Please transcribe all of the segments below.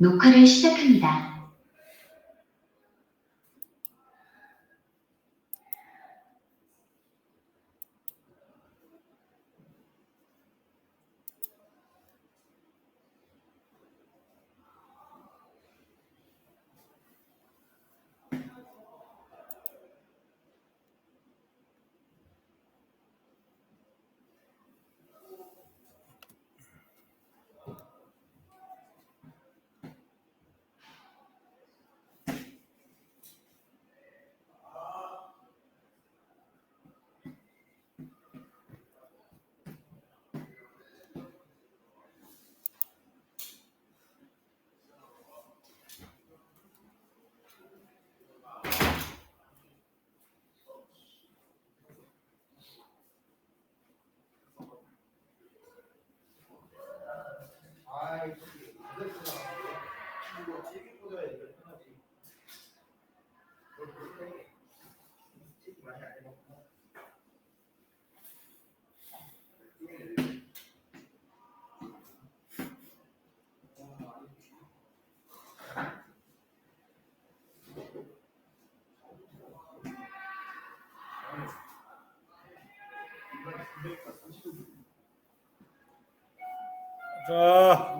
녹화를 시작합니다. 자,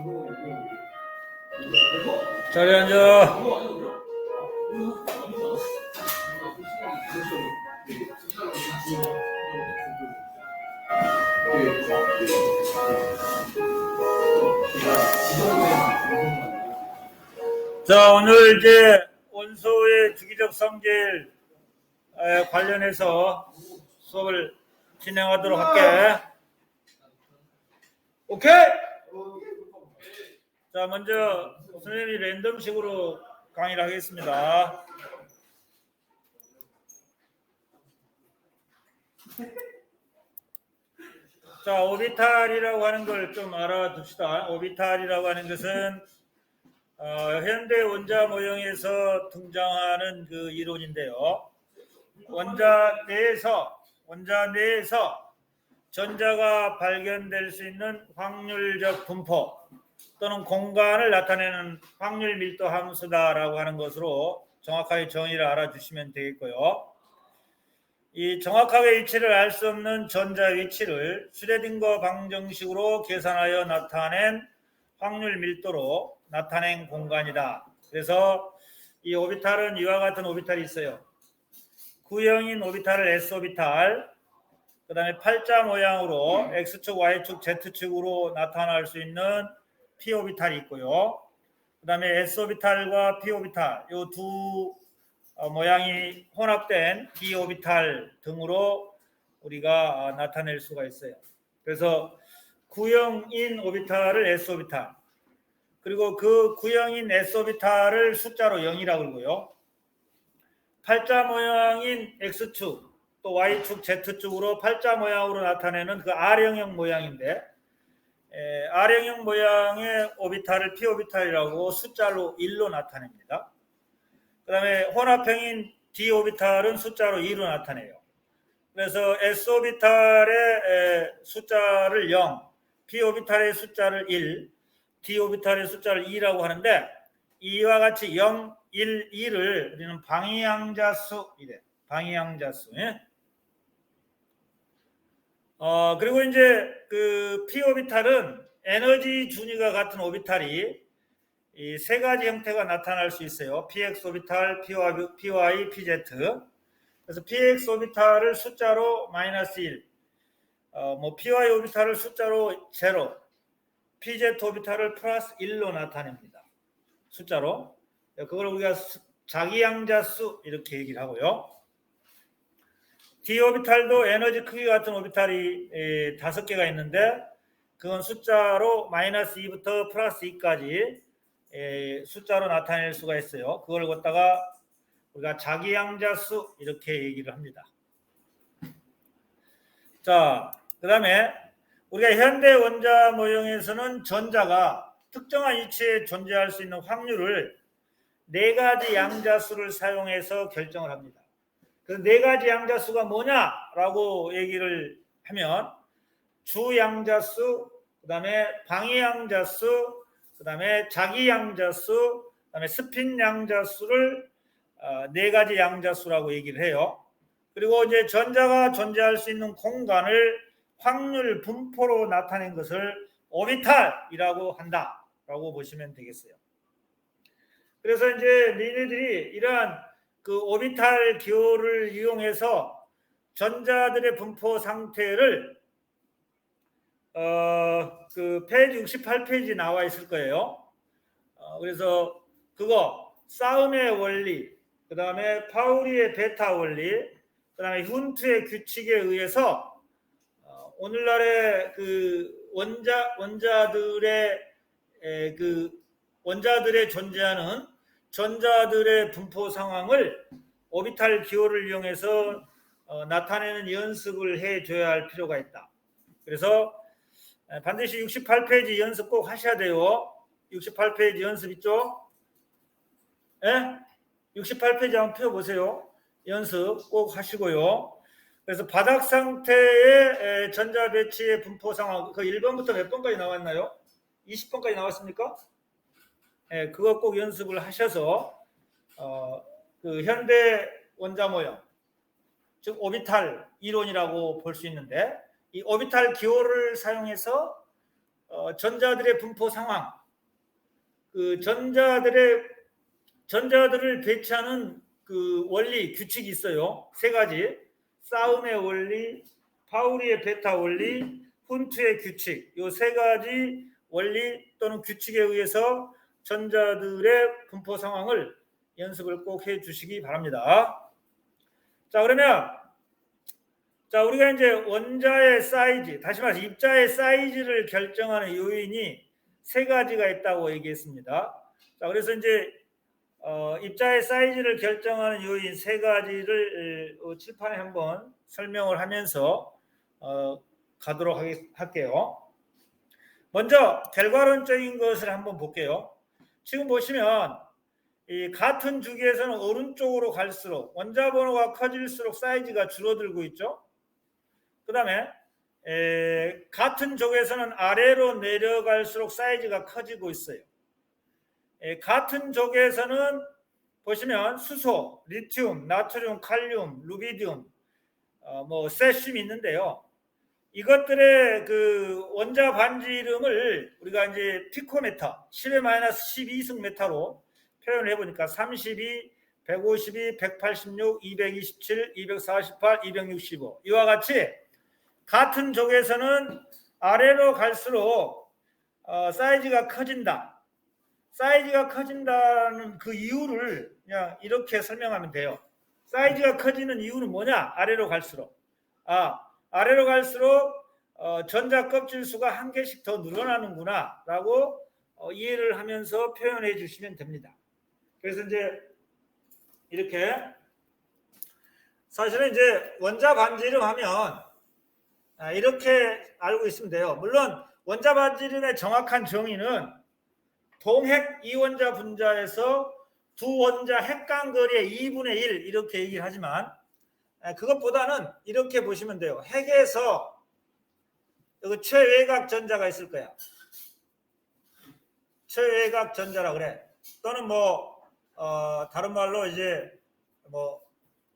자리에 앉아. 자, 오늘 이제 원소의 주기적 성질 관련해서 수업을 진행하도록 할게. 오케이? 자, 먼저 선생님이 랜덤식으로 강의를 하겠습니다. 자, 오비탈이라고 하는 걸 좀 알아둡시다. 오비탈이라고 하는 것은 현대 원자 모형에서 등장하는 그 이론인데요. 원자 내에서 전자가 발견될 수 있는 확률적 분포 또는 공간을 나타내는 확률 밀도 함수다라고 하는 것으로 정확하게 정의를 알아주시면 되겠고요. 이 정확하게 위치를 알 수 없는 전자 위치를 슈레딩거 방정식으로 계산하여 나타낸 확률 밀도로 나타낸 공간이다. 그래서 이 오비탈은 이와 같은 오비탈이 있어요. 구형인 오비탈을 S오비탈, 그 다음에 팔자 모양으로 X축, Y축, Z축으로 나타날 수 있는 P오비탈이 있고요. 그 다음에 S오비탈과 P오비탈, 이 두 모양이 혼합된 D오비탈 등으로 우리가 나타낼 수가 있어요. 그래서 구형인 오비탈을 S오비탈, 그리고 그 구형인 S오비탈을 숫자로 0이라고 그러고요. 팔자 모양인 X축 또 Y축 Z축으로 팔자 모양으로 나타내는 그 R형형 모양인데 R형형 모양의 오비탈을 P오비탈이라고 숫자로 1로 나타냅니다. 그 다음에 혼합형인 D오비탈은 숫자로 2로 나타내요. 그래서 S오비탈의 숫자를 0, P오비탈의 숫자를 1, D오비탈의 숫자를 2라고 하는데 이와 같이 0, 1, 2를 우리는 방위양자수 이래. 방위양자수. 예? 그리고 이제 그 P오비탈은 에너지 준위가 같은 오비탈이 이 세 가지 형태가 나타날 수 있어요. PX 오비탈, PY, PZ. 그래서 PX 오비탈을 숫자로 -1, PY 오비탈을 숫자로 0, PZ 오비탈을 +1로 나타냅니다. 숫자로. 그걸 우리가 자기양자수 이렇게 얘기를 하고요. D 오비탈도 에너지 크기 같은 오비탈이 5개가 있는데 그건 숫자로 -2부터 +2까지 숫자로 나타낼 수가 있어요. 그걸 갖다가 우리가 자기양자수 이렇게 얘기를 합니다. 자, 그 다음에 우리가 현대 원자 모형에서는 전자가 특정한 위치에 존재할 수 있는 확률을 4가지 양자수를 사용해서 결정을 합니다. 그 4가지 양자수가 뭐냐라고 얘기를 하면 주양자수, 그 다음에 방위양자수, 그 다음에 자기 양자수, 그 다음에 스핀 양자수를 네 가지 양자수라고 얘기를 해요. 그리고 이제 전자가 존재할 수 있는 공간을 확률 분포로 나타낸 것을 오비탈이라고 한다라고 보시면 되겠어요. 그래서 이제 니네들이 이러한 그 오비탈 기호를 이용해서 전자들의 분포 상태를 그 페이지 68페이지 나와 있을 거예요. 그래서 그거 싸움의 원리, 그 다음에 파우리의 베타 원리, 그 다음에 훈트의 규칙에 의해서 오늘날의 그 원자들의 존재하는 전자들의 분포 상황을 오비탈 기호를 이용해서 나타내는 연습을 해줘야 할 필요가 있다. 그래서 반드시 68페이지 연습 꼭 하셔야 돼요. 68페이지 연습 있죠? 예? 68페이지 한번 펴보세요. 연습 꼭 하시고요. 그래서 바닥 상태의 전자 배치의 분포 상황, 그 1번부터 몇 번까지 나왔나요? 20번까지 나왔습니까? 예, 그거 꼭 연습을 하셔서 그 현대 원자 모형, 즉 오비탈 이론이라고 볼 수 있는데, 이 오비탈 기호를 사용해서 전자들의 분포 상황, 그 전자들을 배치하는 그 원리 규칙이 있어요. 세 가지: 싸움의 원리, 파우리의 베타 원리, 훈트의 규칙. 이 세 가지 원리 또는 규칙에 의해서 전자들의 분포 상황을 연습을 꼭 해주시기 바랍니다. 자, 그러면 우리가 이제 원자의 사이즈, 다시 말해서 입자의 사이즈를 결정하는 요인이 세 가지가 있다고 얘기했습니다. 자, 그래서 이제 입자의 사이즈를 결정하는 요인 세 가지를 칠판에 한번 설명을 하면서 가도록 할게요. 먼저 결과론적인 것을 한번 볼게요. 지금 보시면 이 같은 주기에서는 오른쪽으로 갈수록 원자 번호가 커질수록 사이즈가 줄어들고 있죠. 그 다음에 같은 족에서는 아래로 내려갈수록 사이즈가 커지고 있어요. 같은 족에서는 보시면 수소, 리튬, 나트륨, 칼륨, 루비디움, 세슘이 있는데요. 이것들의 그 원자 반지 이름을 우리가 이제 피코메타, 10-12승 메타로 표현을 해보니까 32, 152, 186, 227, 248, 265 이와 같이 같은 족에서는 아래로 갈수록 사이즈가 커진다. 사이즈가 커진다는 그 이유를 그냥 이렇게 설명하면 돼요. 사이즈가 커지는 이유는 뭐냐? 아래로 갈수록. 아래로 갈수록 전자 껍질 수가 한 개씩 더 늘어나는구나 라고 이해를 하면서 표현해 주시면 됩니다. 그래서 이제 이렇게 사실은 이제 원자 반지 이름 하면 이렇게 알고 있으면 돼요. 물론 원자 반지 이름의 정확한 정의는 동핵 이원자 분자에서 두 원자 핵간 거리의 2분의 1 이렇게 얘기를 하지만 그것보다는 이렇게 보시면 돼요. 핵에서 여기 최외곽 전자가 있을 거야. 최외곽 전자라 그래. 또는 다른 말로 이제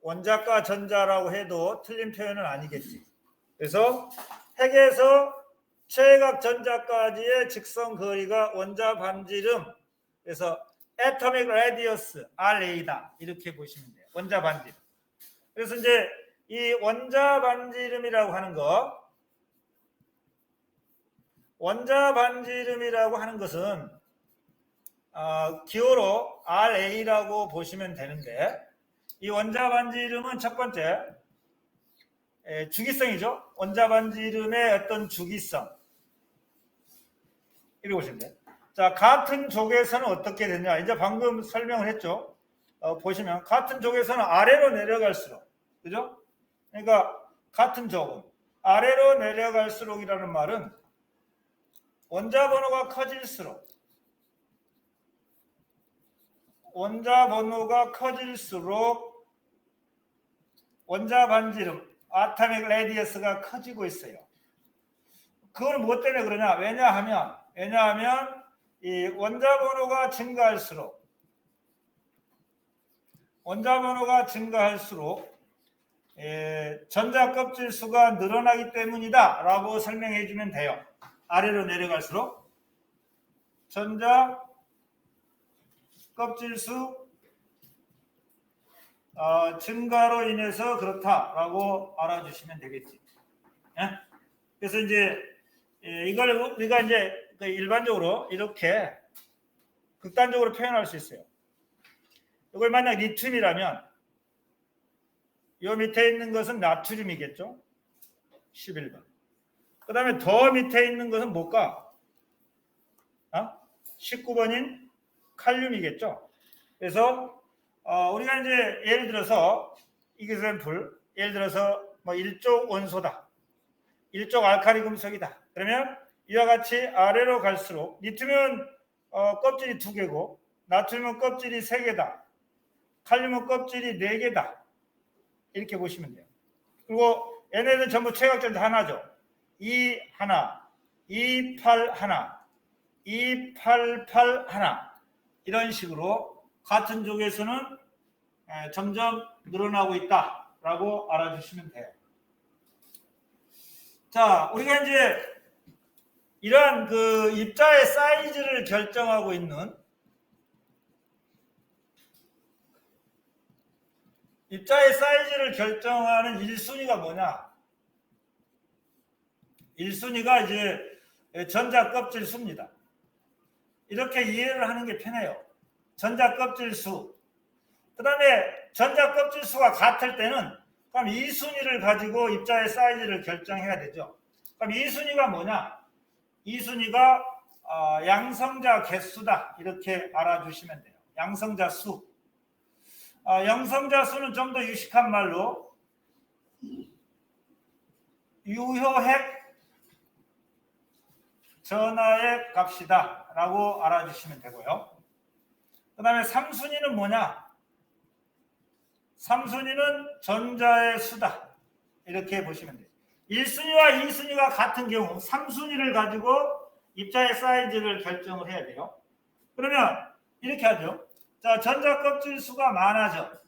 원자과 전자라고 해도 틀린 표현은 아니겠지. 그래서 핵에서 최외곽 전자까지의 직선 거리가 원자 반지름, 그래서 atomic radius RA다 이렇게 보시면 돼요. 원자 반지름. 그래서 이제 이 원자 반지름이라고 하는 것은 기호로 RA라고 보시면 되는데, 이 원자 반지름은 첫 번째 주기성이죠. 원자 반지름의 어떤 주기성. 이렇게 보시면 돼요. 자, 같은 족에서는 어떻게 되냐? 이제 방금 설명을 했죠. 보시면 같은 족에서는 아래로 내려갈수록, 그죠? 그러니까 같은 족은 아래로 내려갈수록이라는 말은 원자 번호가 커질수록 원자 반지름 아토믹 레디어스가 커지고 있어요. 그걸 뭐 때문에 그러냐? 왜냐하면 이 원자 번호가 증가할수록 전자 껍질 수가 늘어나기 때문이다 라고 설명해 주면 돼요. 아래로 내려갈수록 전자 껍질 수 증가로 인해서 그렇다라고 알아주시면 되겠지. 예? 그래서 이제 이걸 우리가 이제 일반적으로 이렇게 극단적으로 표현할 수 있어요. 이걸 만약 리튬이라면 이 밑에 있는 것은 나트륨이겠죠. 11번. 그 다음에 더 밑에 있는 것은 뭘까? 19번인 칼륨이겠죠. 그래서 우리가 이제 예를 들어서 example, 예를 들어서 뭐 일족 원소다, 일족 알카리 금속이다. 그러면 이와 같이 아래로 갈수록 리튬은 껍질이 2개고 나트륨은 껍질이 3개다. 칼륨은 껍질이 4개다. 이렇게 보시면 돼요. 그리고 얘네들 전부 최각전자 하나죠. 2 하나, 28 하나, 288 하나 이런 식으로 같은 족에서는 점점 늘어나고 있다라고 알아주시면 돼요. 자, 우리가 이제 이러한 그 입자의 사이즈를 결정하고 있는 입자의 사이즈를 결정하는 1순위가 뭐냐? 1순위가 이제 전자 껍질 수입니다. 이렇게 이해를 하는 게 편해요. 전자 껍질 수. 그 다음에 전자 껍질 수가 같을 때는 그럼 2순위를 가지고 입자의 사이즈를 결정해야 되죠. 그럼 2순위가 뭐냐? 2순위가 양성자 개수다. 이렇게 알아주시면 돼요. 양성자 수. 양성자 수는 좀 더 유식한 말로 유효핵 전하의 값이다 라고 알아주시면 되고요. 그 다음에 3순위는 뭐냐? 3순위는 전자의 수다. 이렇게 보시면 돼요. 1순위와 2순위가 같은 경우 3순위를 가지고 입자의 사이즈를 결정을 해야 돼요. 그러면 이렇게 하죠. 자, 전자 껍질 수가 많아져.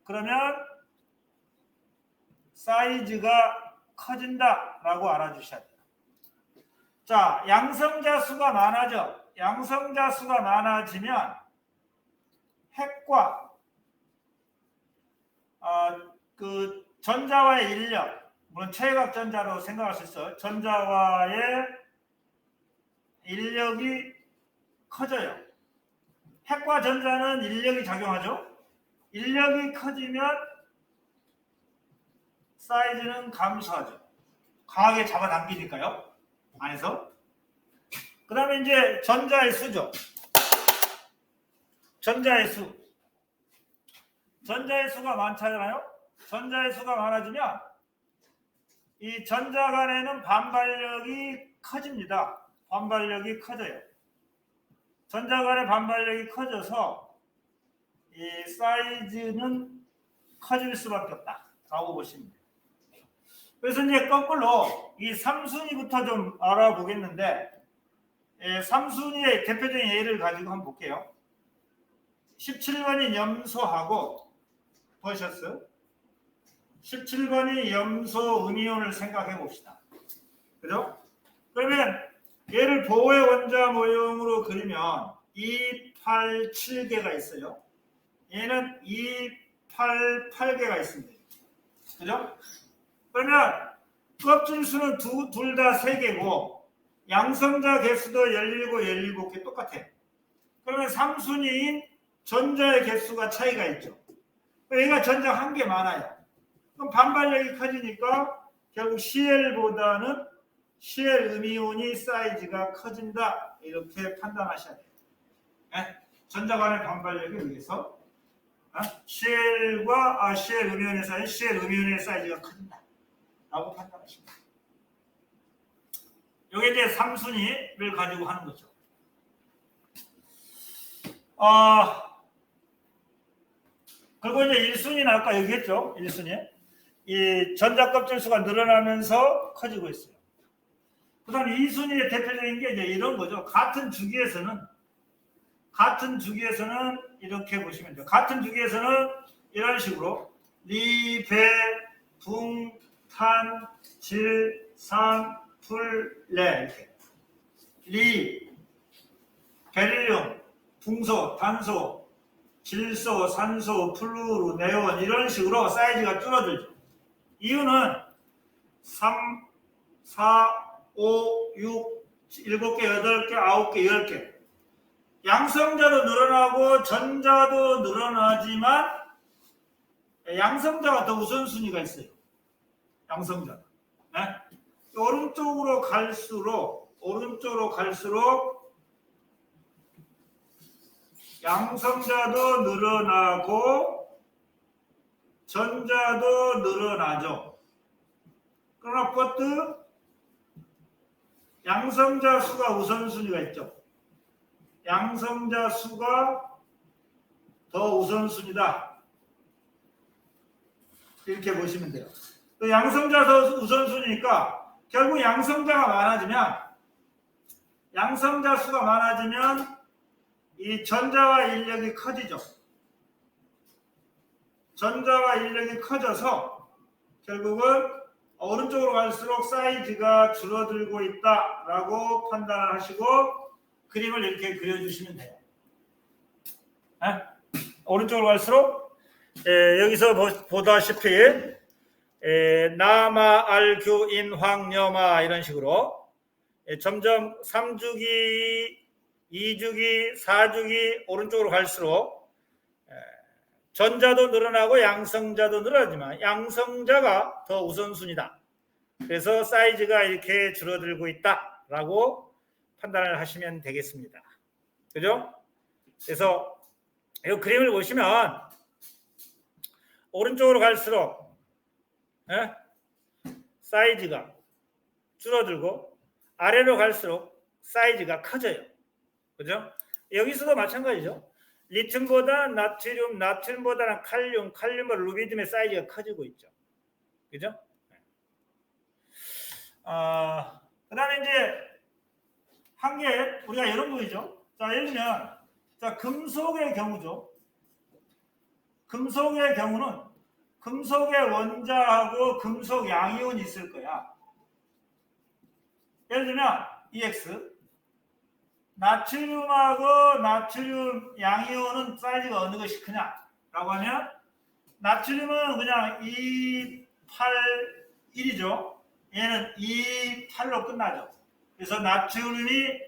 그러면 사이즈가 커진다 라고 알아주셔야 돼요. 자, 양성자 수가 많아져. 양성자 수가 많아지면 핵과 그 전자와의 인력, 물론 최외각 전자로 생각할 수 있어요. 전자와의 인력이 커져요. 핵과 전자는 인력이 작용하죠. 인력이 커지면 사이즈는 감소하죠. 강하게 잡아당기니까요. 안에서. 그 다음에 이제 전자의 수죠. 전자의 수. 전자의 수가 많잖아요. 전자의 수가 많아지면 이 전자 간에는 반발력이 커집니다. 반발력이 커져요. 전자 간의 반발력이 커져서 이 사이즈는 커질 수밖에 없다라고 보시면 돼요. 그래서 이제 거꾸로 이 3순위부터 좀 알아보겠는데 3순위의 대표적인 예를 가지고 한번 볼게요. 17번이 염소하고 보셨어요? 17번이 염소 음이온을 생각해 봅시다. 그죠? 그러면 얘를 보호의 원자 모형으로 그리면 287개가 있어요. 얘는 288개가 있습니다. 그죠? 그러면 껍질 수는 둘 다 3개고 양성자 개수도 17개 똑같아요. 그러면 3순위인 전자의 개수가 차이가 있죠. 얘가 전자 한 개 많아요. 그럼 반발력이 커지니까 결국 CL보다는 CL 음이온이 사이즈가 커진다. 이렇게 판단하셔야 돼요. 네? 전자 간의 반발력에 의해서 CL과 CL 음이온의 사이즈, CL 음이온의 사이즈가 커진다. 라고 판단하십니다. 이게 이제 3순위를 가지고 하는 거죠. 그리고 이제 1순위는 아까 얘기했죠. 1순위. 이 전자 껍질 수가 늘어나면서 커지고 있어요. 그 다음에 2순위의 대표적인 게 이제 이런 거죠. 같은 주기에서는 같은 주기에서는 이렇게 보시면 돼요. 같은 주기에서는 이런 식으로 리, 배, 붕, 탄, 질, 산, 풀, 레 이렇게 리, 베릴륨, 붕소, 탄소, 질소, 산소, 플루로, 네온 이런 식으로 사이즈가 줄어들죠. 이유는 3, 4, 5, 6, 7개, 8개, 9개, 10개 양성자도 늘어나고 전자도 늘어나지만 양성자가 더 우선순위가 있어요. 양성자. 네? 오른쪽으로 갈수록 양성자도 늘어나고 전자도 늘어나죠. 그러나 버트 양성자 수가 우선순위가 있죠. 양성자 수가 더 우선순위다. 이렇게 보시면 돼요. 또 양성자 더 우선순위니까 결국 양성자가 많아지면 이 전자와 인력이 커지죠. 전자와 인력이 커져서 결국은 오른쪽으로 갈수록 사이즈가 줄어들고 있다라고 판단을 하시고 그림을 이렇게 그려주시면 돼요. 네? 오른쪽으로 갈수록 여기서 보다시피 나마, 알규, 인, 황, 녀마 이런 식으로 점점 3주기, 2주기, 4주기 오른쪽으로 갈수록 전자도 늘어나고 양성자도 늘어나지만 양성자가 더 우선순위다. 그래서 사이즈가 이렇게 줄어들고 있다라고 판단을 하시면 되겠습니다. 그죠? 그래서 이 그림을 보시면 오른쪽으로 갈수록 사이즈가 줄어들고 아래로 갈수록 사이즈가 커져요. 그죠? 여기서도 마찬가지죠. 리튬보다 나트륨, 나트륨보다는 칼륨, 칼륨보다 루비듐의 사이즈가 커지고 있죠. 그죠? 그 다음에 이제 한 개 우리가 이런 거죠. 자, 예를 들면 자, 금속의 경우죠. 금속의 경우는 금속의 원자하고 금속 양이온이 있을 거야. 예를 들면 EX 나트륨하고 나트륨 양이온은 사이즈가 어느 것이 크냐라고 하면 나트륨은 그냥 2, 8, 1이죠. 얘는 2, 8로 끝나죠. 그래서 나트륨이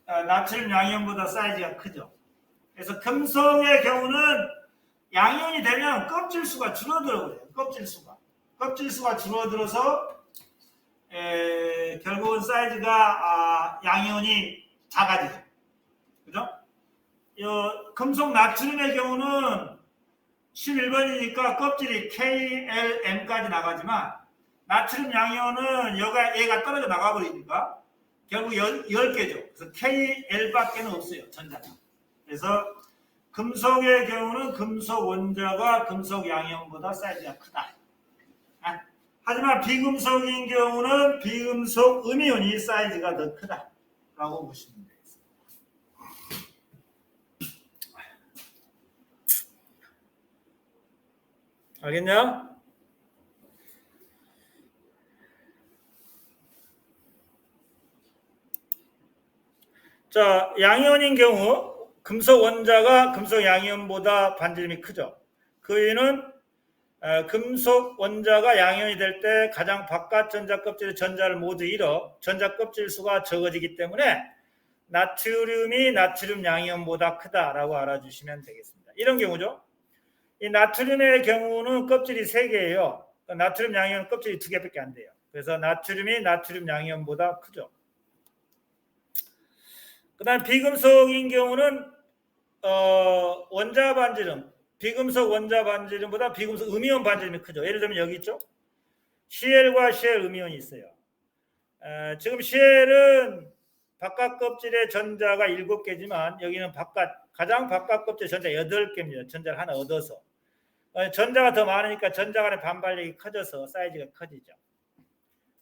나트륨 양이온보다 사이즈가 크죠. 그래서 금속의 경우는 양이온이 되면 껍질수가 줄어들어요. 껍질수가 줄어들어서 결국은 사이즈가 양이온이 작아지죠. 그죠? 금속 나트륨의 경우는 11번이니까 껍질이 KLM까지 나가지만 나트륨 양이온은 얘가 떨어져 나가버리니까 결국 10개죠. 그래서 KL밖에는 없어요. 전자가. 그래서 금속의 경우는 금속 원자가 금속 양이온보다 사이즈가 크다. 하지만 비금속인 경우는 비금속 음이온이 사이즈가 더 크다라고 보시면 되겠습니다. 알겠냐? 자, 양이온인 경우 금속 원자가 금속 양이온보다 반지름이 크죠. 그 이유는 금속 원자가 양이온이 될 때 가장 바깥 전자 껍질의 전자를 모두 잃어 전자 껍질 수가 적어지기 때문에 나트륨이 나트륨 양이온보다 크다라고 알아주시면 되겠습니다. 이런 경우죠. 이 나트륨의 경우는 껍질이 3개예요. 나트륨 양이온 껍질이 2개밖에 안 돼요. 그래서 나트륨이 나트륨 양이온보다 크죠. 그 다음 비금속인 경우는 원자 반지름 비금속 원자 반지름보다 비금속 음이온 반지름이 크죠. 예를 들면 여기 있죠. Cl과 Cl 음이온이 있어요. 지금 Cl은 바깥 껍질에 전자가 7개지만 여기는 가장 바깥 껍질 전자 8개입니다. 전자를 하나 얻어서. 전자가 더 많으니까 전자 간의 반발력이 커져서 사이즈가 커지죠.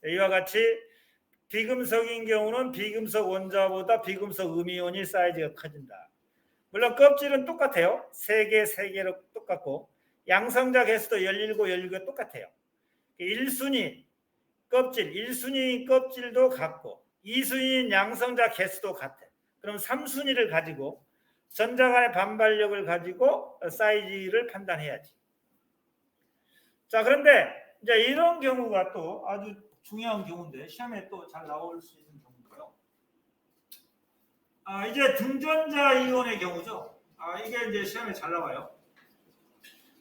이와 같이 비금속인 경우는 비금속 원자보다 비금속 음이온이 사이즈가 커진다. 물론 껍질은 똑같아요. 3개, 3개로 똑같고 양성자 개수도 17, 17개 똑같아요. 1순위 껍질, 1순위 껍질도 같고 2순위 양성자 개수도 같아. 그럼 3순위를 가지고 전자 간의 반발력을 가지고 사이즈를 판단해야지. 자, 그런데 이제 이런 경우가 또 아주 중요한 경우인데 시험에 또 잘 나올 수 있는 경우고요. 이제 등전자 이온의 경우죠. 이게 이제 시험에 잘 나와요.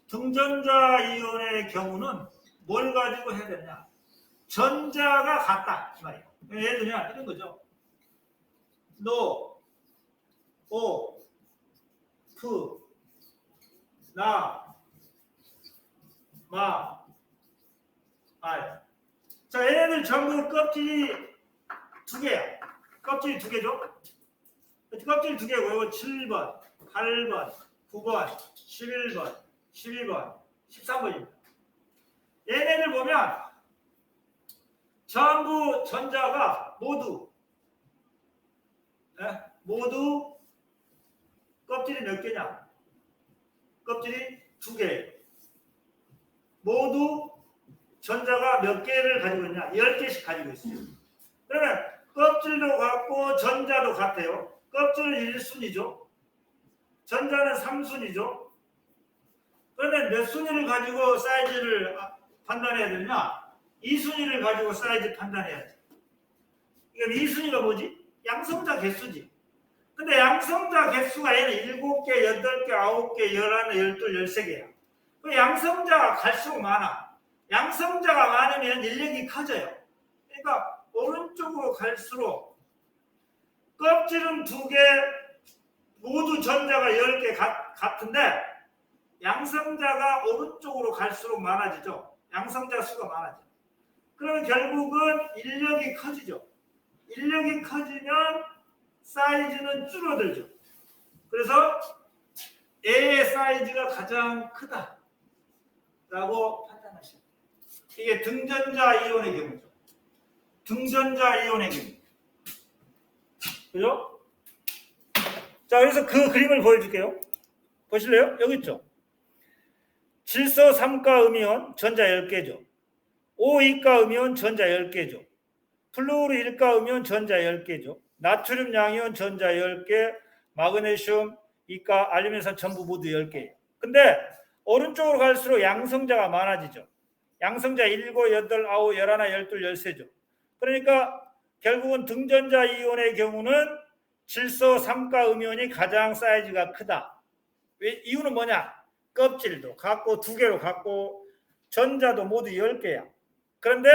등전자 이온의 경우는 뭘 가지고 해야 되냐? 전자가 같다 이 말이에요. 예를 들면 이런 거죠. 노, 오, 프, 나, 마, 알. 자, 얘네들 전부 껍질이 2개야. 껍질이 2개죠? 껍질이 2개고, 이거 7번, 8번, 9번, 11번, 12번, 13번입니다. 얘네들 보면 전부 전자가 모두 껍질이 몇 개냐? 껍질이 2개. 모두 전자가 몇 개를 가지고 있냐? 10개씩 가지고 있어요. 그러면 껍질도 같고 전자도 같아요. 껍질은 1순위죠. 전자는 3순위죠. 그러면 몇 순위를 가지고 사이즈를 판단해야 되냐? 2순위를 가지고 사이즈 판단해야지. 이건 2순위가 뭐지? 양성자 개수지. 근데 양성자 개수가 얘는 7개, 8개, 9개, 11, 12, 13개야. 그 양성자가 갈수록 많아. 양성자가 많으면 인력이 커져요. 그러니까 오른쪽으로 갈수록 껍질은 2개, 모두 전자가 10개 같은데 양성자가 오른쪽으로 갈수록 많아지죠. 양성자 수가 많아져. 그러면 결국은 인력이 커지죠. 인력이 커지면 사이즈는 줄어들죠. 그래서 A의 사이즈가 가장 크다라고 판단하시면 돼요. 이게 등전자 이온의 경우죠. 등전자 이온의 경우. 그죠? 자, 그래서 그 그림을 보여줄게요. 보실래요? 여기 있죠. 질소 3가 음이온 전자 10개죠. O2가 음이온 전자 10개죠. 플루오르 1가 음이온 전자 10개죠. 나트륨 양이온 전자 10개, 마그네슘 2가 알루미늄산 전부 모두 10개예요. 근데 오른쪽으로 갈수록 양성자가 많아지죠. 양성자 7, 8, 9, 11, 12, 13죠. 그러니까 결국은 등전자 이온의 경우는 질소 3가 음이온이 가장 사이즈가 크다. 왜? 이유는 뭐냐? 껍질도 갖고 2개로 갖고 전자도 모두 10개야. 그런데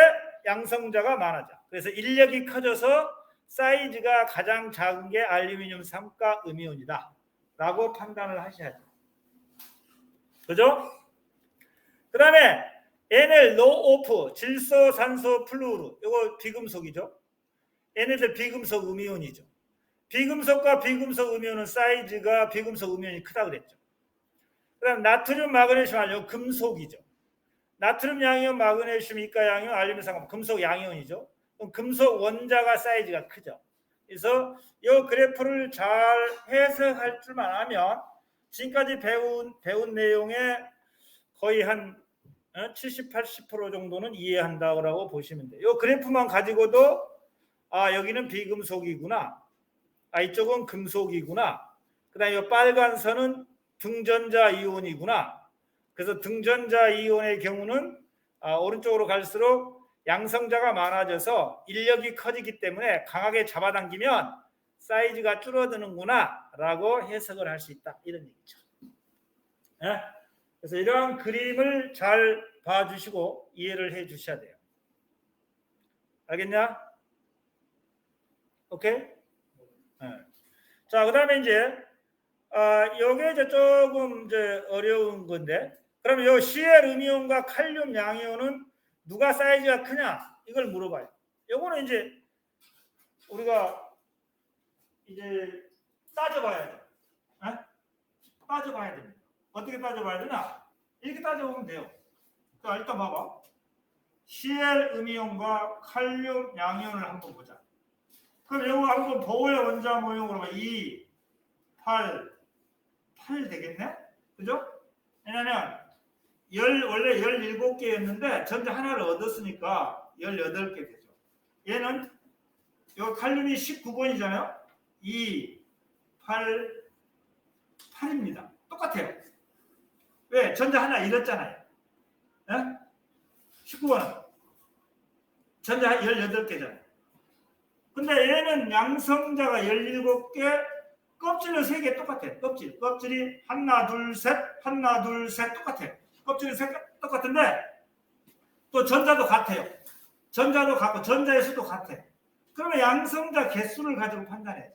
양성자가 많아져. 그래서 인력이 커져서 사이즈가 가장 작은 게 알루미늄 3가 음이온이다 라고 판단을 하셔야죠. 그죠? 그 다음에 NL 노오프 질소 산소 플루오르 이거 비금속이죠. 얘네들 비금속 음이온이죠. 비금속과 비금속 음이온은 사이즈가 비금속 음이온이 크다 그랬죠. 그 다음 나트륨 마그네슘 알륨 금속이죠. 나트륨 양이온 마그네슘 이가 양이온 알루미늄 상관 금속 양이온이죠. 그럼 금속 원자가 사이즈가 크죠. 그래서 이 그래프를 잘 해석할 줄만 아면 지금까지 배운 내용의 거의 한 70, 80% 정도는 이해한다고 보시면 돼요. 이 그래프만 가지고도 여기는 비금속이구나. 이쪽은 금속이구나. 그 다음에 이 빨간 선은 등전자 이온이구나. 그래서 등전자 이온의 경우는 오른쪽으로 갈수록 양성자가 많아져서 인력이 커지기 때문에 강하게 잡아당기면 사이즈가 줄어드는구나 라고 해석을 할 수 있다. 이런 얘기죠. 네? 그래서 이러한 그림을 잘 봐주시고 이해를 해 주셔야 돼요. 알겠냐? 오케이? 네. 자, 그 다음에 이제 요게 이제 조금 이제 어려운 건데, 그럼 요 Cl 음이온과 칼륨 양이온은 누가 사이즈가 크냐? 이걸 물어봐요. 요거는 이제 우리가 이제 따져봐야 돼. 따져봐야 됩니다. 어떻게 따져봐야 되나? 이렇게 따져보면 돼요. 자, 일단 봐봐. Cl 음이온과 칼륨 양이온을 한번 보자. 그럼 이거 한번 보호의 원자 모형으로 2, 8, 8 되겠네? 그죠? 왜냐면 원래 17개였는데 전자 하나를 얻었으니까 18개 되죠. 얘는 요 칼륨이 19번이잖아요. 2, 8, 8입니다. 똑같아요. 왜? 전자 하나 잃었잖아요. 예? 19번은 전자 18개잖아요. 근데 얘는 양성자가 17개, 껍질은 3개 똑같아. 껍질이 하나, 둘, 셋, 하나, 둘, 셋 똑같아. 껍질은 똑같은데 또 전자도 같아요. 전자도 같고 전자의 수도 같아. 그러면 양성자 개수를 가지고 판단해야지.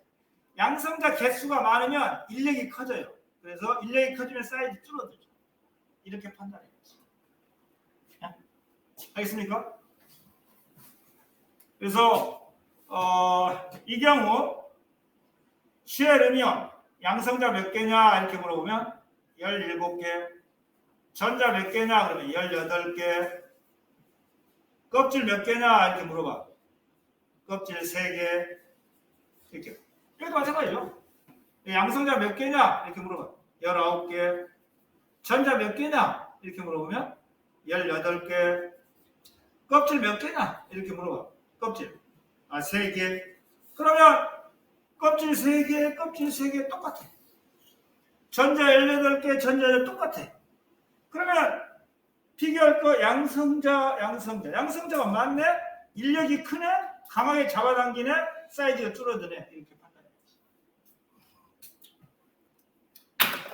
양성자 개수가 많으면 인력이 커져요. 그래서 인력이 커지면 사이즈 줄어들죠. 이렇게 판단해야지. 알겠습니까? 그래서 이 경우 CL은요 양성자 몇 개냐 이렇게 물어보면 17개, 전자 몇 개냐 그러면 18개, 껍질 몇 개냐 이렇게 물어봐. 껍질 3개 이렇게. 여기도 마찬가지죠. 양성자 몇 개냐 이렇게 물어봐. 19개. 전자 몇 개냐 이렇게 물어보면 18개. 껍질 몇 개냐 이렇게 물어봐. 껍질 3개. 그러면 껍질 3개 똑같아. 전자 18개, 전자는 똑같아. 그러면 비교할 거 양성자가 많네? 인력이 크네? 강하게 잡아당기네? 사이즈가 줄어드네? 이렇게 판단해야지.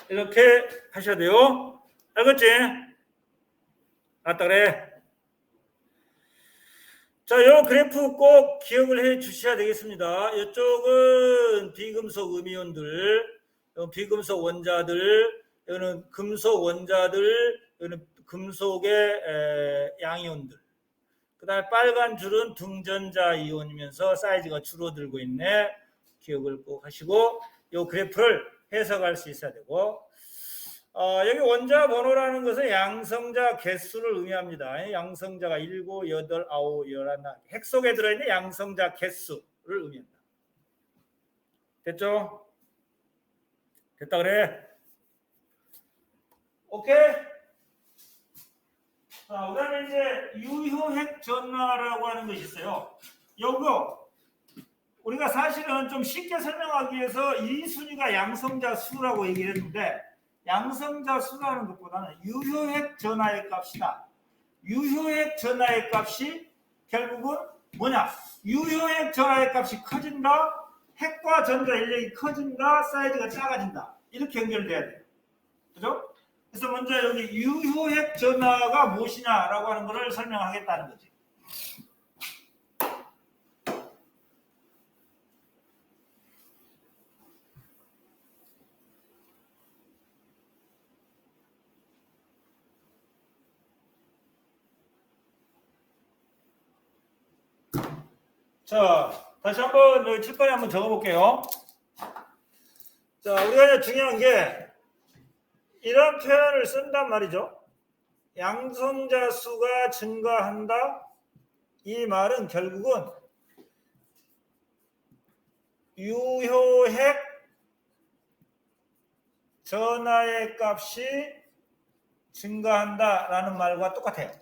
이렇게 하셔야 돼요. 알겠지? 맞다 그래. 자, 요 그래프 꼭 기억을 해 주셔야 되겠습니다. 이쪽은 비금속 음이온들, 비금속 원자들, 여기는 금속 원자들, 여기는 금속의 양이온들. 그 다음에 빨간 줄은 등전자 이온이면서 사이즈가 줄어들고 있네. 기억을 꼭 하시고 요 그래프를 해석할 수 있어야 되고, 여기 원자 번호라는 것은 양성자 개수를 의미합니다. 양성자가 7, 8, 9, 11, 핵 속에 들어있는 양성자 개수를 의미합니다. 됐죠? 됐다 그래? 오케이? 자, 그 다음에 이제 유효핵 전화라고 하는 것이 있어요. 요거 우리가 사실은 좀 쉽게 설명하기 위해서 이 순위가 양성자 수라고 얘기를 했는데, 양성자 수라는 것보다는 유효핵 전하의 값이다. 유효핵 전하의 값이 결국은 뭐냐? 유효핵 전하의 값이 커진다. 핵과 전자 인력이 커진다. 사이즈가 작아진다. 이렇게 연결돼야 돼요. 그죠? 그래서 먼저 여기 유효핵 전하가 무엇이냐라고 하는 것을 설명하겠다는 거지. 자, 다시 한번 여기 칠판에 한번 적어볼게요. 자, 우리가 이제 중요한 게 이런 표현을 쓴단 말이죠. 양성자 수가 증가한다. 이 말은 결국은 유효핵 전하의 값이 증가한다라는 말과 똑같아요.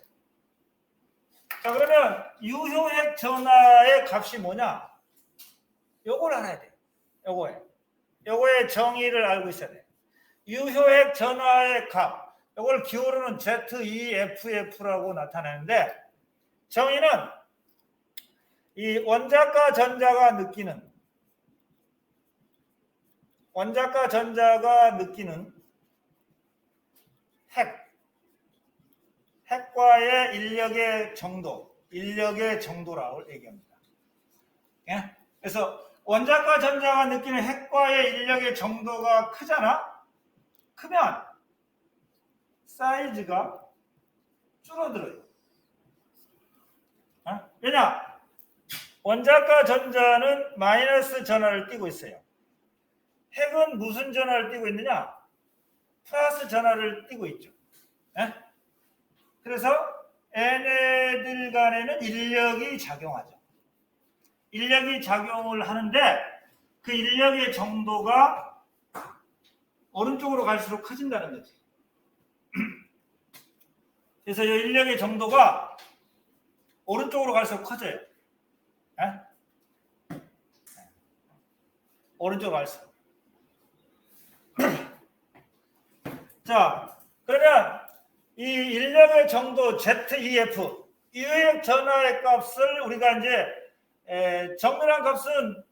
자, 그러면 유효핵 전하의 값이 뭐냐? 요걸 알아야 돼. 요거의 정의를 알고 있어야 돼. 유효핵 전하의 값. 요걸 기호로는 ZEFF라고 나타내는데, 정의는 이 원자과 전자가 느끼는 핵과의 인력의 정도라고 얘기합니다. 예? 그래서 원자과 전자가 느끼는 핵과의 인력의 정도가 크잖아? 크면 사이즈가 줄어들어요. 왜냐? 원자과 전자는 마이너스 전하를 띠고 있어요. 핵은 무슨 전하를 띠고 있느냐? 플러스 전하를 띠고 있죠. 예? 그래서 얘네들 간에는 인력이 작용하죠. 인력이 작용을 하는데 그 인력의 정도가 오른쪽으로 갈수록 커진다는 거지. 그래서 이 인력의 정도가 오른쪽으로 갈수록 커져요. 에? 오른쪽으로 갈수록. 자, 그러면 이 인력의 정도 ZEF, 유효액 전하의 값을 우리가 이제 정밀한 값은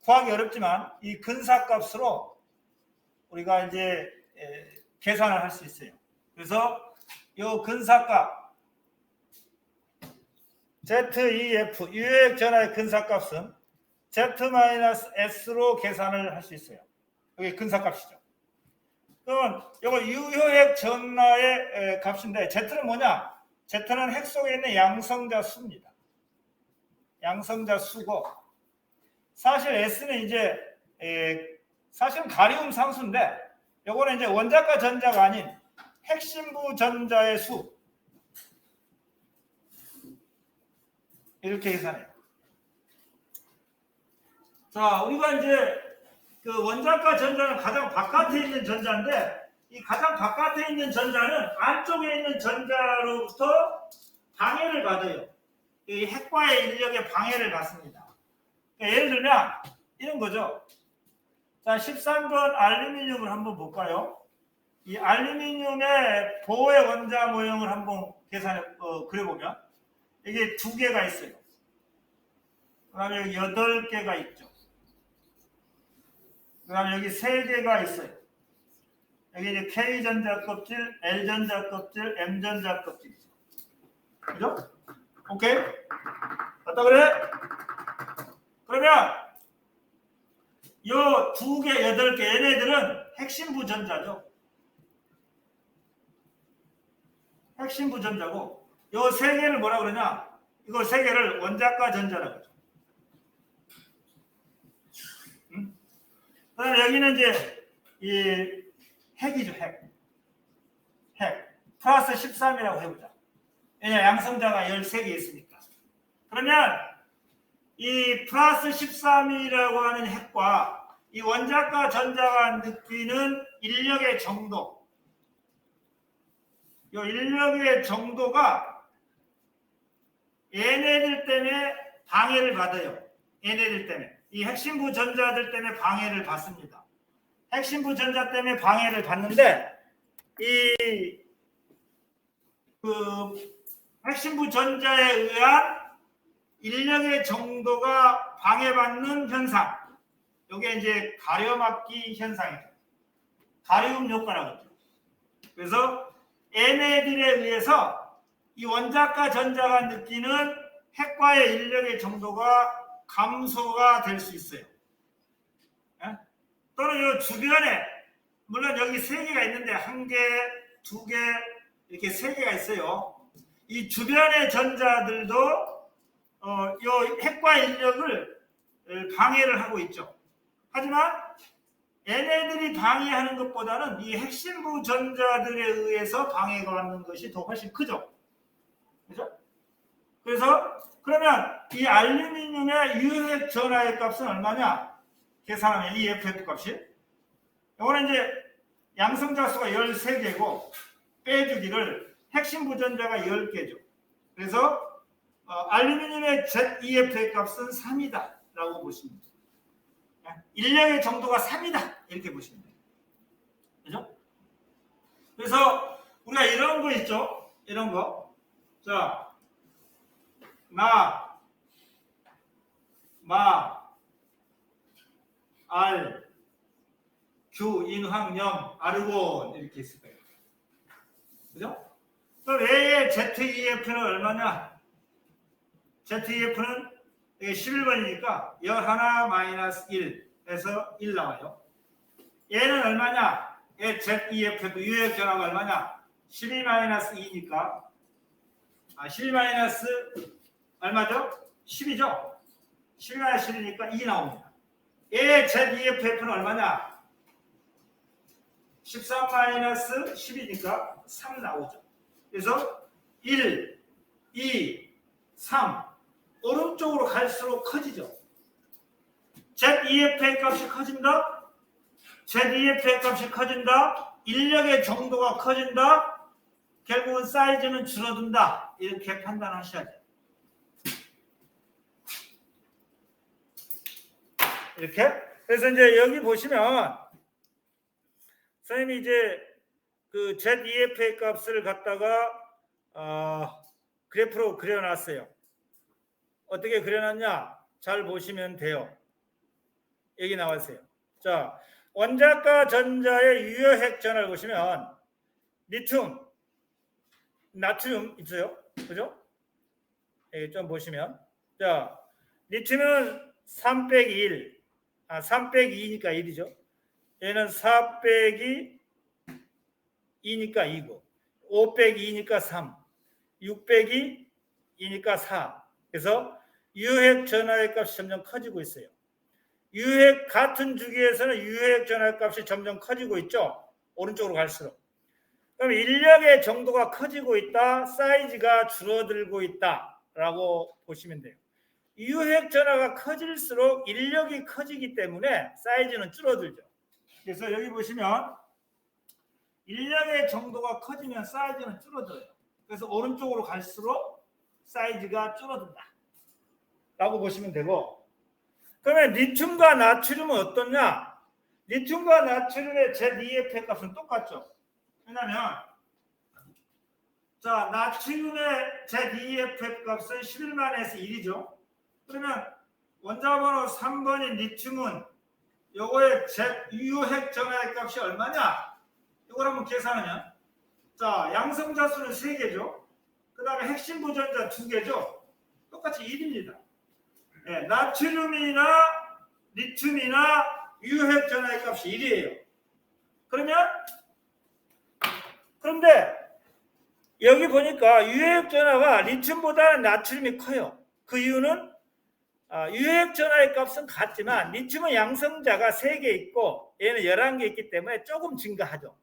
구하기 어렵지만 이 근사값으로 우리가 이제 계산을 할 수 있어요. 그래서 이 근사값 ZEF 유효액 전하의 근사값은 Z-S로 계산을 할 수 있어요. 이게 근사값이죠. 그러면 이거 유효액 전하의 값인데 Z는 뭐냐? Z는 핵 속에 있는 양성자 수입니다. 양성자 수고 사실 S는 이제 사실은 가리움 상수인데 요거는 이제 원자과 전자가 아닌 핵심부 전자의 수 이렇게 계산해요. 자, 우리가 이제 그 원자과 전자는 가장 바깥에 있는 전자인데 이 가장 바깥에 있는 전자는 안쪽에 있는 전자로부터 방해를 받아요. 이 핵과의 인력에 방해를 받습니다. 그러니까 예를 들면 이런 거죠. 자, 13번 알루미늄을 한번 볼까요? 이 알루미늄의 보의 원자 모형을 한번 그려보면 이게 2개가 있어요. 그 다음에 여기 8개가 있죠. 그 다음에 여기 3개가 있어요. 여기 이제 K전자 껍질, L전자 껍질, M전자 껍질이죠. 그죠? 오케이? 맞다 그래? 그러면 요 2개, 8개 얘네들은 핵심부 전자죠. 핵심부 전자고 요 3개를 뭐라 그러냐? 이거 3개를 원자과 전자라고 하죠. 그다음에 여기는 이제 이 핵이죠, 핵. 플러스 13이라고 해보자. 왜냐, 양성자가 13개 있으니까. 그러면 이 플러스 13이라고 하는 핵과 이 원자과 전자가 느끼는 인력의 정도, 이 인력의 정도가 얘네들 때문에 방해를 받아요. 얘네들 때문에. 이 핵심부 전자들 때문에 방해를 받습니다. 핵심부 전자 때문에 방해를 받는데 핵심부 전자에 의한 인력의 정도가 방해받는 현상, 이게 이제 가려막기 현상이죠. 가리움 효과라고 하죠. 그래서 얘네들에 의해서 이 원자과 전자가 느끼는 핵과의 인력의 정도가 감소가 될 수 있어요. 또는 이 주변에 물론 여기 3개가 있는데 1개, 2개 이렇게 3개가 있어요. 이 주변의 전자들도 이 핵과 인력을 방해를 하고 있죠. 하지만 얘네들이 방해하는 것보다는 이 핵심부 전자들에 의해서 방해가 받는 것이 더 훨씬 크죠. 그죠? 그래서 그러면 이 알루미늄의 유효핵 전하의 값은 얼마냐? 계산하면 이 FF 값이 이거는 이제 양성자 수가 13개고 빼주기를 핵심부 전자가 10개죠. 그래서 알루미늄의 ZEF의 값은 3이다 라고 보시면 돼요. 인력의 정도가 3이다 이렇게 보시면 돼요. 그죠? 그래서 우리가 이런 거 있죠? 이런 거. 자, 알, 규, 인황염, 아르곤 이렇게 있을 거예요. 그죠? 그럼 A의 ZEF는 얼마냐? ZEF는 11번이니까 11-1에서 1 나와요. 얘는 얼마냐? 얘 ZEF도 유효액 전하가 얼마냐? 12-2니까 12- 얼마죠? 10이죠? 12-10이니까 2 나옵니다. 얘의 ZEF는 얼마냐? 13-10이니까 3 나오죠. 그래서 1, 2, 3 오른쪽으로 갈수록 커지죠. ZEF의 값이 커진다? ZEF의 값이 커진다. 인력의 정도가 커진다. 결국은 사이즈는 줄어든다. 이렇게 판단하셔야 돼요. 이렇게. 그래서 이제 여기 보시면 선생님이 이제 그 ZEF의 값을 갖다가 그래프로 그려놨어요. 어떻게 그려놨냐? 잘 보시면 돼요. 여기 나왔어요. 자, 원자과 전자의 유효핵 전화를 보시면 리튬, 나트륨 있어요. 그죠? 여기 좀 보시면. 자, 리튬은 3 빼기 1. 3 빼기 2니까 1이죠. 얘는 4 빼기 2니까 2고, 5 빼기 2니까 3, 6 빼기 2니까 4. 그래서 유효핵 전하의 값이 점점 커지고 있어요. 유효핵 같은 주기에서는 유효핵 전하의 값이 점점 커지고 있죠. 오른쪽으로 갈수록. 그럼 인력의 정도가 커지고 있다. 사이즈가 줄어들고 있다라고 보시면 돼요. 유효핵 전하가 커질수록 인력이 커지기 때문에 사이즈는 줄어들죠. 그래서 여기 보시면 인력의 정도가 커지면 사이즈는 줄어들어요. 그래서 오른쪽으로 갈수록 사이즈가 줄어든다 라고 보시면 되고, 그러면 리튬과 나트륨은 어떻냐? 리튬과 나트륨의 ZEF 값은 똑같죠. 왜냐하면 자, 나트륨의 ZEF 값은 11만에서 1이죠. 그러면 원자번호 3번인 리튬은 요거의 유효핵 전하의 값이 얼마냐? 이걸 한번 계산하면, 자, 양성자 수는 3개죠. 그 다음에 핵심 보전자 2개죠. 똑같이 1입니다. 네, 나트륨이나 리튬이나 유효핵 전하의 값이 1이에요. 그런데 여기 보니까 유효핵 전하가 리튬보다는 나트륨이 커요. 그 이유는 유효핵 전하의 값은 같지만 리튬은 양성자가 3개 있고 얘는 11개 있기 때문에 조금 증가하죠.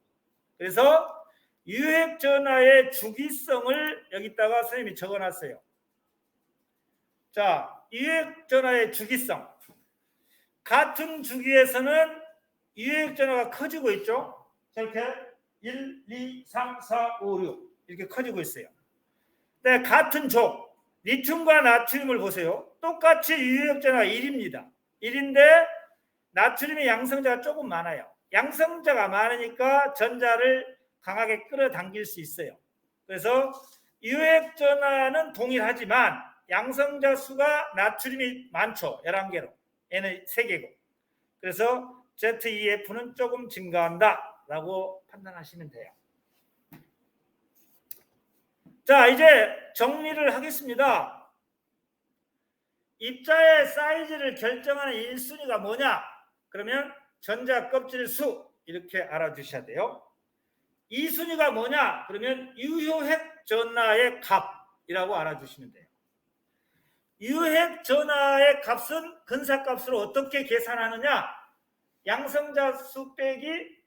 그래서 유효핵 전하의 주기성을 여기다가 선생님이 적어놨어요. 자, 유효핵 전하의 주기성. 같은 주기에서는 유효핵 전하가 커지고 있죠. 이렇게 1, 2, 3, 4, 5, 6 이렇게 커지고 있어요. 네, 같은 족 리튬과 나트륨을 보세요. 똑같이 유효핵 전하가 1입니다. 1인데 나트륨의 양성자가 조금 많아요. 양성자가 많으니까 전자를 강하게 끌어당길 수 있어요. 그래서 유효핵 전하는 동일하지만 양성자 수가 나트륨이 많죠. 11개로. 얘는 3개고. 그래서 ZEF는 조금 증가한다 라고 판단하시면 돼요. 자, 이제 정리를 하겠습니다. 입자의 사이즈를 결정하는 1순위가 뭐냐? 그러면 전자 껍질 수 이렇게 알아주셔야 돼요. 2순위가 뭐냐? 그러면 유효핵 전하의 값이라고 알아주시면 돼요. 유효핵 전하의 값은 근사값으로 어떻게 계산하느냐? 양성자 수 빼기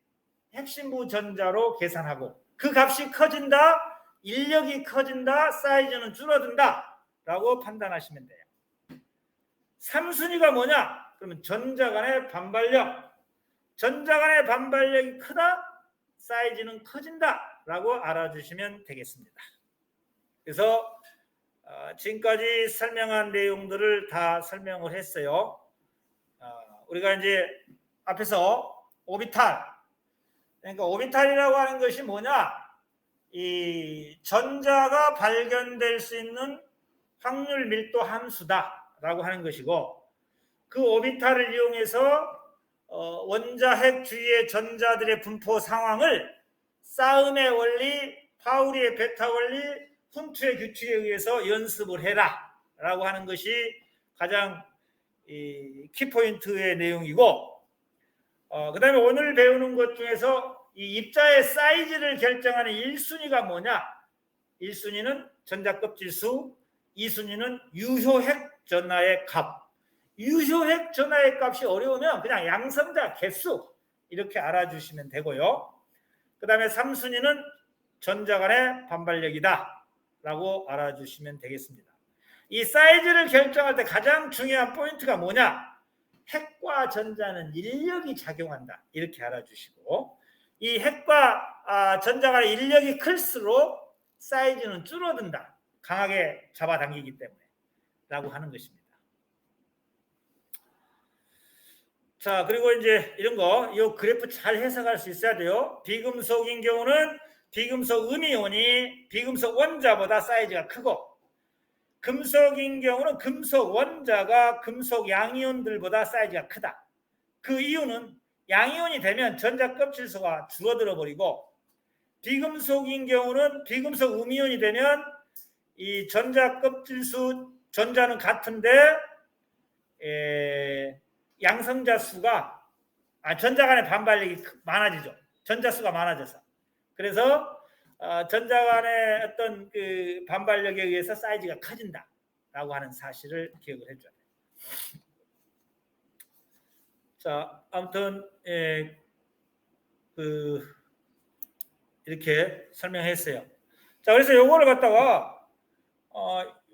핵심부 전자로 계산하고, 그 값이 커진다, 인력이 커진다, 사이즈는 줄어든다 라고 판단하시면 돼요. 3순위가 뭐냐? 그러면 전자 간의 반발력. 전자 간의 반발력이 크다, 사이즈는 커진다 라고 알아주시면 되겠습니다. 그래서 지금까지 설명한 내용들을 다 설명을 했어요. 우리가 이제 앞에서 오비탈, 그러니까 오비탈이라고 하는 것이 뭐냐? 이 전자가 발견될 수 있는 확률 밀도 함수다라고 하는 것이고, 그 오비탈을 이용해서 원자핵 주위의 전자들의 분포 상황을 싸움의 원리, 파우리의 베타 원리, 훈투의 규칙에 의해서 연습을 해라 라고 하는 것이 가장 키포인트의 내용이고, 그 다음에 오늘 배우는 것 중에서 이 입자의 사이즈를 결정하는 1순위가 뭐냐? 1순위는 전자 껍질 수, 2순위는 유효핵 전하의 값. 유효핵 전하의 값이 어려우면 그냥 양성자 개수 이렇게 알아주시면 되고요. 그 다음에 3순위는 전자 간의 반발력이다 라고 알아주시면 되겠습니다. 이 사이즈를 결정할 때 가장 중요한 포인트가 뭐냐? 핵과 전자는 인력이 작용한다. 이렇게 알아주시고 이 핵과 전자 간의 인력이 클수록 사이즈는 줄어든다. 강하게 잡아당기기 때문에 라고 하는 것입니다. 자, 그리고 이제 이런 거, 이 그래프 잘 해석할 수 있어야 돼요. 비금속인 경우는 비금속 음이온이 비금속 원자보다 사이즈가 크고, 금속인 경우는 금속 원자가 금속 양이온들보다 사이즈가 크다. 그 이유는 양이온이 되면 전자 껍질수가 줄어들어 버리고, 비금속인 경우는 비금속 음이온이 되면 이 전자 껍질수 전자는 같은데 양성자 수가 전자 간의 반발력이 많아지죠. 전자 수가 많아져서. 그래서 전자 간의 어떤 그 반발력에 의해서 사이즈가 커진다라고 하는 사실을 기억을 해줘야 돼요. 자, 아무튼 이렇게 설명했어요. 자, 그래서 요거를 갖다가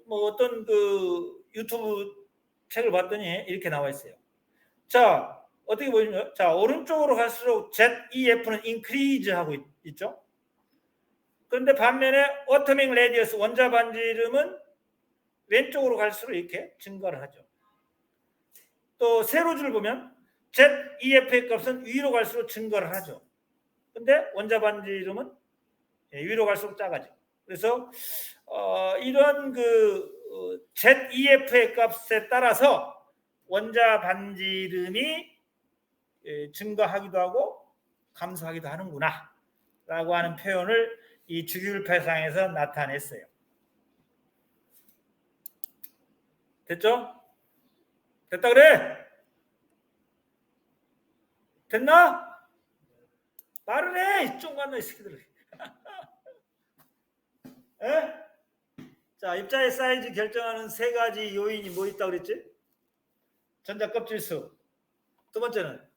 뭐 어떤 그 유튜브 책을 봤더니 이렇게 나와 있어요. 자, 어떻게 보시면 자, 오른쪽으로 갈수록 ZEF는 increase 하고 있죠. 그런데 반면에 어토믹 레디어스 원자 반지름은 왼쪽으로 갈수록 이렇게 증가를 하죠. 또 세로줄 보면 ZEF의 값은 위로 갈수록 증가를 하죠. 근데 원자 반지름은 위로 갈수록 작아져. 그래서 이런 그 ZEF의 값에 따라서 원자 반지름이 증가하기도 하고 감소하기도 하는구나 라고 하는 표현을 이 주기율표상에서 나타냈어요. 됐죠? 됐다 그래? 됐나? 말을 해! 쫑간 놈의 새끼들. 에? 자, 입자의 사이즈 결정하는 세 가지 요인이 뭐 있다고 그랬지? 전자 껍질수. 두 번째는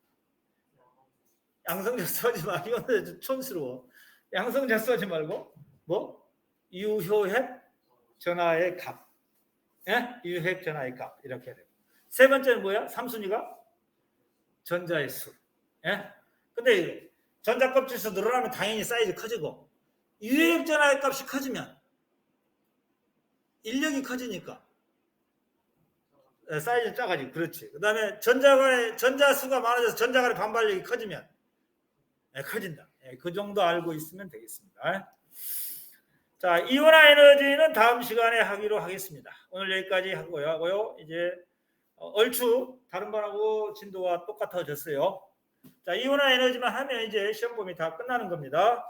양성자 쓰지 마. 이거는 촌스러워. 양성자 쓰지 말고 뭐? 유효핵 전하의 값. 예? 유효핵 전하의 값. 이렇게 해야 돼요. 세 번째는 뭐야? 3순위가 전자의 수. 예? 근데 전자 껍질수 늘어나면 당연히 사이즈 커지고 유효핵 전하의 값이 커지면 인력이 커지니까 사이즈 작아지고 그렇지. 그 다음에 전자 수가 많아져서 전자 간의 반발력이 커지면 커진다. 그 정도 알고 있으면 되겠습니다. 자, 이온화 에너지는 다음 시간에 하기로 하겠습니다. 오늘 여기까지 하고요. 이제 얼추 다른 반하고 진도가 똑같아졌어요. 자, 이온화 에너지만 하면 이제 시험 범위 다 끝나는 겁니다.